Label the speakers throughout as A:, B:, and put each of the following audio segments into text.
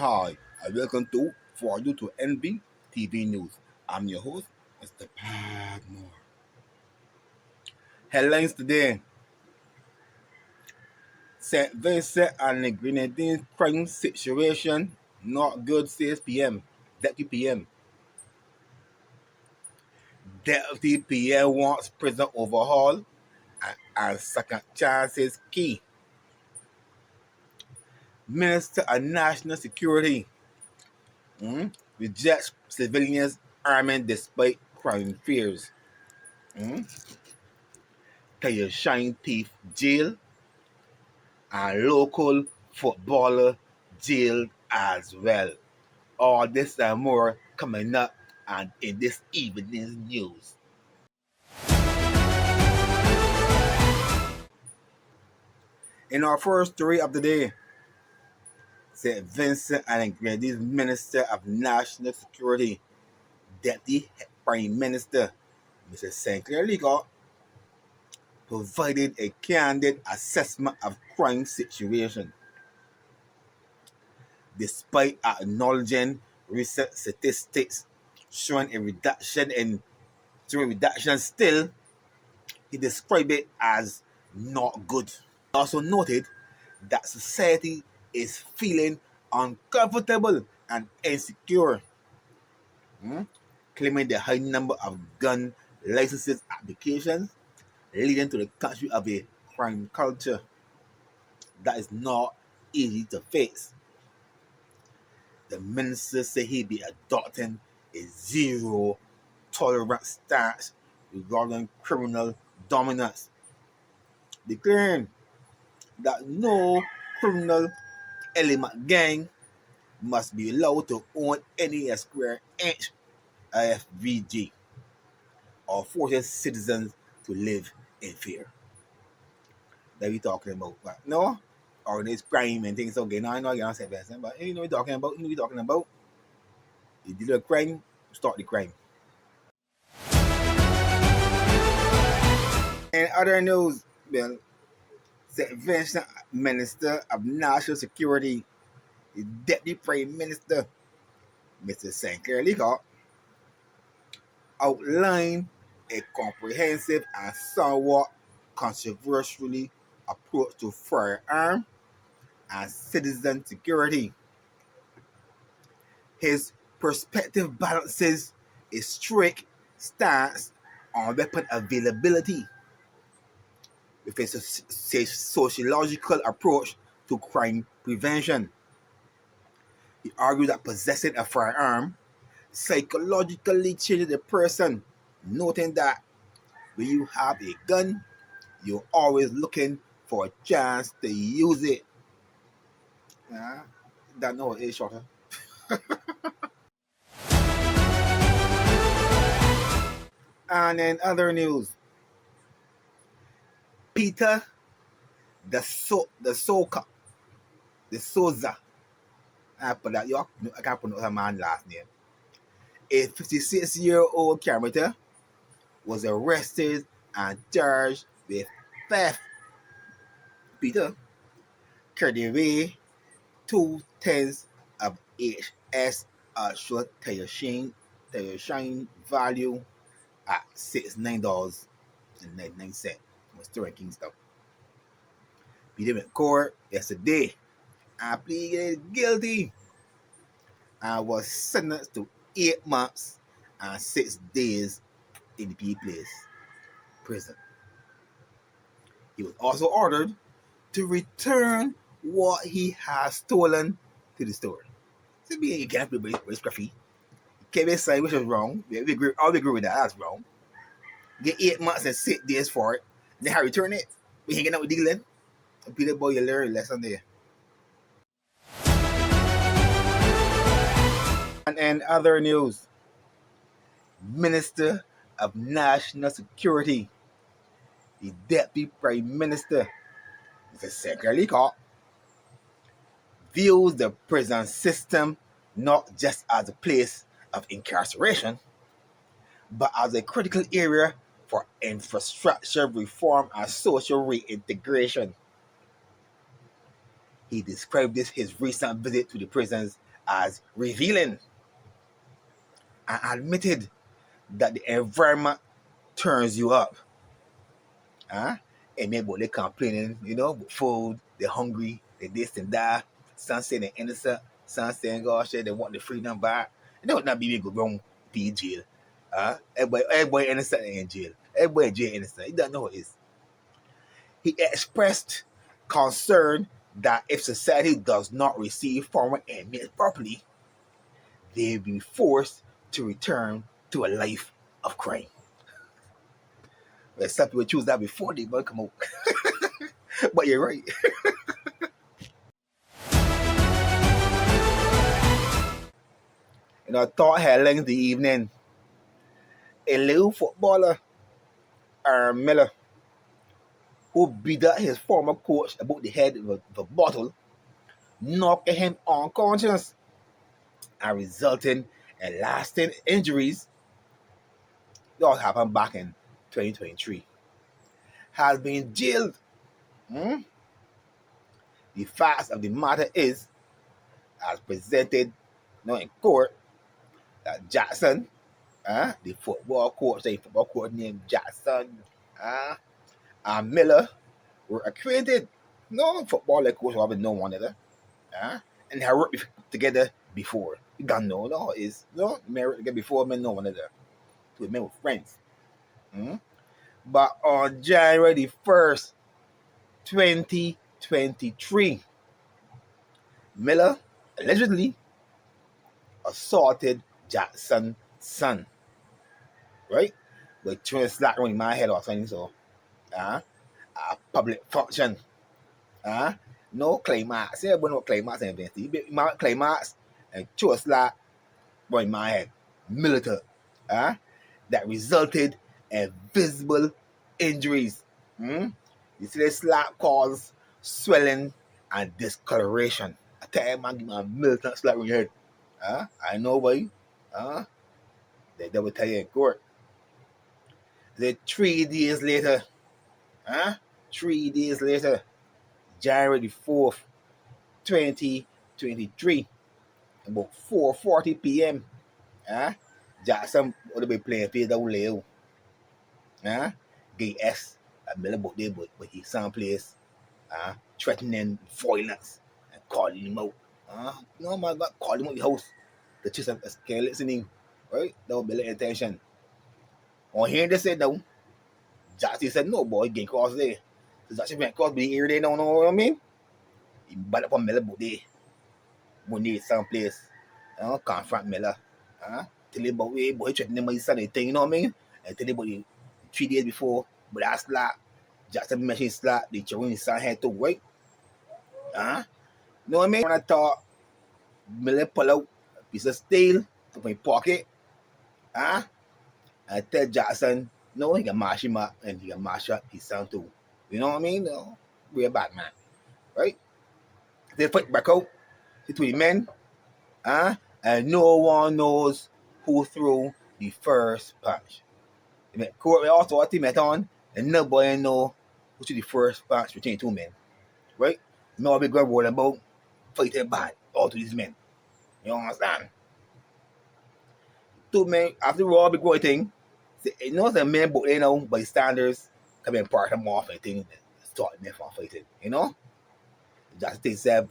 A: hi, and welcome to For You to NB TV News. I'm your host, Mr. Padmore. Headlines today: St. Vincent and the Grenadines crime situation not good, says PM. Deputy PM. Deputy PM wants prison overhaul and second chances key. Minister of National Security rejects civilians arming despite crime fears. Can you shine thief jail and local footballer jailed as well? All this and more coming up and in this evening's news. In our first story of the day, St. Vincent and Grenadines Minister of National Security, Deputy Prime Minister, Mr. Sinclair Legal, provided a candid assessment of crime situation. Despite acknowledging recent statistics showing a reduction still, he described it as not good. He also noted that society is feeling uncomfortable and insecure, claiming the high number of gun licenses applications leading to the country of a crime culture that is not easy to face. The minister said he'd be adopting a zero tolerance stance regarding criminal dominance, declaring that no criminal element gang must be allowed to own any square inch FVG or forces citizens to live in fear. That we talking about, but no, or this crime and things. Okay, now I know you're saying, but you know what talking about. You know what talking about. You did a crime, start the crime. In other news, Bill, St. Vincent Minister of National Security, the Deputy Prime Minister, Mr. Sinclair Legal, outlined a comprehensive and somewhat controversially approach to firearm and citizen security. His perspective balances a strict stance on weapon availability with a sociological approach to crime prevention. He argued that possessing a firearm psychologically changes the person, noting that when you have a gun, you're always looking for a chance to use it. That no is shorter. And in other news, Peter the Souza. I can't pronounce her man's last name. A 56-year-old character was arrested and charged with theft. Peter carried away 2/10 of HS Ultra tire shine value at $69.99. Was still ranking stuff. Peter went to court yesterday and pleaded guilty and was sentenced to 8 months and 6 days in the place prison. He was also ordered to return what he has stolen to the store. So you can't be scruffy. You can't be saying which is wrong. I'll agree with that. That's wrong. Get 8 months and 6 days for it. Then how return it? We hanging out with dealing. And Peter boy, you learn a lesson there. And in other news, Minister of National Security, the Deputy Prime Minister, Mr. Sinclair Legal, views the prison system not just as a place of incarceration, but as a critical area for infrastructure reform and social reintegration. He described his recent visit to the prisons as revealing and admitted that the environment turns you up. Huh? And maybe they complaining, food, they're hungry, they this and that. Some saying they're innocent, some saying, gosh, they want the freedom back. And they would not be able to go be in jail. Everybody innocent in jail. Everybody in jail innocent. He doesn't know what it is. He expressed concern that if society does not receive former inmates properly, they will be forced to return to a life of crime. Well, some people choose that before they come out. But you're right. Thought headlines the evening. A little footballer, Aaron Miller, who beat up his former coach about the head of a bottle, knocking him unconscious and resulting in lasting injuries. That happened back in 2023. Has been jailed. The fact of the matter is, as presented in court, that Jackson, the football coach named Jackson, and Miller were acquainted. No football coach haven't known one another, and they have worked together before. You don't know, is married together before, men know one another. So men were friends. But on January the 1st, 2023, Miller allegedly assaulted Jackson's son, right? With trying to slap on my head or something, so a public function. No climax. Everybody know climax and events. You might climax and throw a slap on my head. Militant. That resulted in visible injuries. You see the slap cause swelling and discoloration. I tell you, man, give me a militant slap on your head. I know, boy. They will tell you in court. Then 3 days later, 3 days later, January the 4th, 2023, about 4:40 p.m., Jackson would be playing for the Leo. GS, a Miller book there, but he someplace, threatening violence and calling him out. No, my God, call him out the house. The chest of scale listening, right? That would be the intention. On hearing they said no, Jackson said no, boy, getting cross there. So Jackson went cross, but the ear they don't know what I mean. He bought up on Miller book there. When they someplace, confront Miller. Tell him about way, boy, threatening my son, thing, you know what I mean? And tell him about the 3 days before, but that slap, Jackson mentioned slap, the children his son had to right? You know what I mean? When I thought Miller pull out a piece of steel from my pocket, and tell Jackson, no, he can mash him up and he can mash up his son too. You know what I mean? No, we're a bad man, right? They fight back out between men, and no one knows who threw the first punch. Court also a team met on, and nobody know who threw the first punch between two men, right? No big girl worrying about fighting bad all to these men. You understand? Two men after all big boy thing, the men but by standards come and part them off and things start them from fighting, Just take Seb.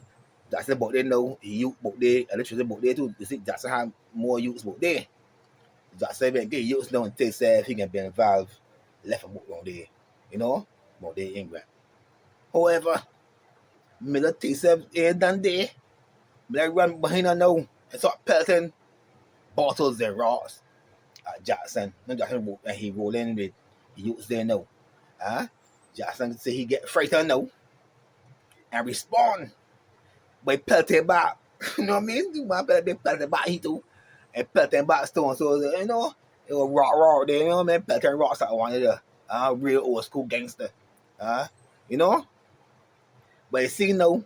A: That's about there now. He youth about there, electricity about there too. You see, that's have more youths about there. Just say get youths now and take Seb, he can be involved, left about down there, about there in England. However, Miller takes Seb here than there. Miller run behind her now and start pelting bottles and rocks at Jackson. No Jackson and he roll in with the youths there now. Jackson say he get frightened now and respond by pelting back. You know what I mean? You might be pelting back he too. And pelting back stone. So it was rock there, pelting rocks at one of the real old school gangster. But you see now,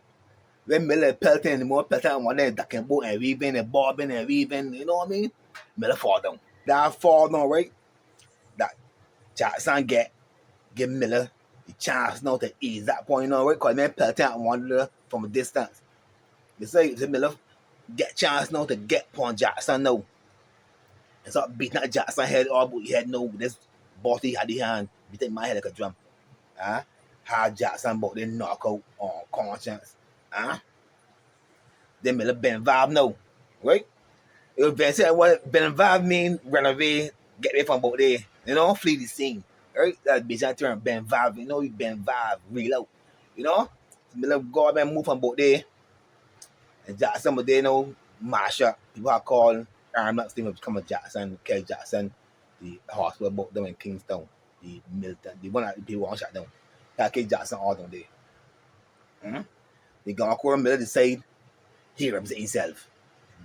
A: when Miller pelting and more pelting one day ducking boat and weaving and bobbing and weaving, you know what I mean? Miller fall down. That fall down, right? That Jackson give Miller the chance now to ease that point, right? Because man pelting at one from a distance. You say Miller get chance now to get upon Jackson now. And start beating at Jackson head all but he had no this body had the hand beating my head like a drum. Had Jackson but they knock out on conscience. Then Miller Ben Vibe now. Right? It was Vincent what Ben Vibe mean run away, get away from about there. You know, flee the scene. Right? That bitch turn Ben Vibe, you know, Ben Vibe real out. You know? Miller go and move from about there. And Jackson but they know mash up. People are called not still become a Jackson, Kelly Jackson, the hospital about them in Kingston, the Milton, the one that the people want shut down. That Kelly Jackson all down there. They gonna call Miller decide he represent himself.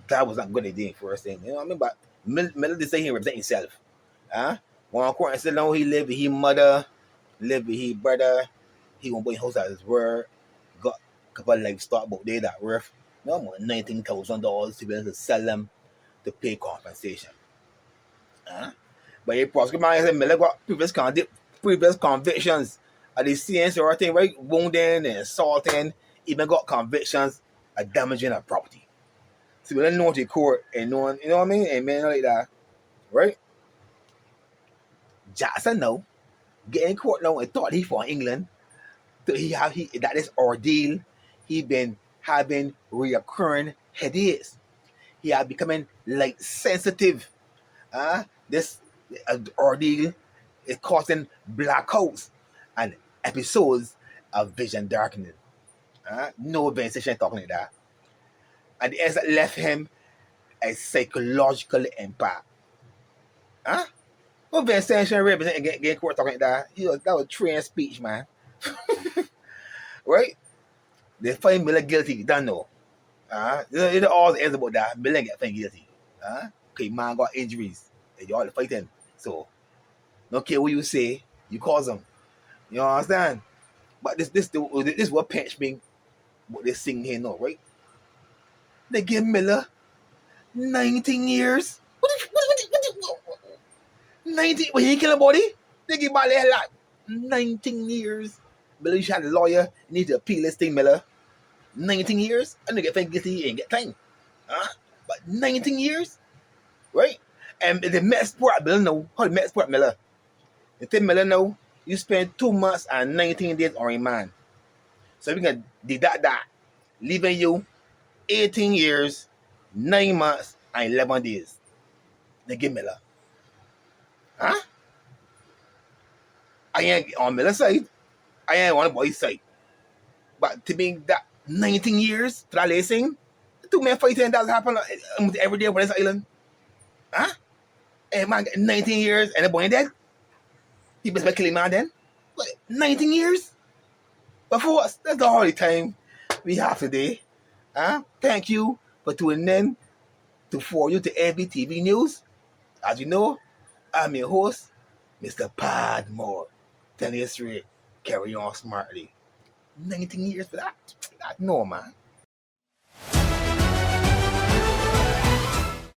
A: That was not good idea first thing. You know what I mean? But Miller decide he represent himself. One court and said no, he live with his mother, live with his brother, he won't buy house at his word, got a couple of livestock about there that worth no more $19,000 to be able to sell them to pay compensation. But the prosecutor said Miller got previous convictions of the same sort of thing, right? Wounding and assaulting, even got convictions of damaging a property. So we don't know the court and no one, you know what I mean? And men like that, right? Jackson now, getting in court now and thought he from England, so that this ordeal, he been having reoccurring headaches. He had becoming like sensitive. This ordeal is causing blackouts and episodes of vision darkening. No sensation talking like that. And it left him a psychological impact. No sensation represent getting court talking like that. That was trained speech, man. Right? They find Miller guilty, don't know. You know all the ends about that. Miller get found guilty. Okay, man got injuries. They all fighting. So, no care what you say, you cause them. You understand? But this what pinch me, what they sing here now, right? They give Miller 19 years. What 19? When he kill a body, they give Miller a lot. 19 years. Miller, you should have a lawyer. You need to appeal this thing, Miller. 19 years? I don't get found guilty, he ain't get time. But 19 years? Right? And the Met Sport Miller know, how the Met Sport Miller? The thing Miller know, you spend 2 months and 19 days on remand. So we can deduct that, leaving you 18 years, 9 months, and 11 days. They give Miller. I ain't on Miller's side. I ain't on the boy's side. But to be that 19 years for that racing, 2 men fighting that happen almost every day on this island. And man, 19 years and the boy dead. He best killing man then. What, 19 years? But for us, that's the only time we have today. Thank you for tuning in for you to MVTV News. As you know, I'm your host, Mr. Padmore. Telling you straight, carry on smartly. 19 years for that? No, man.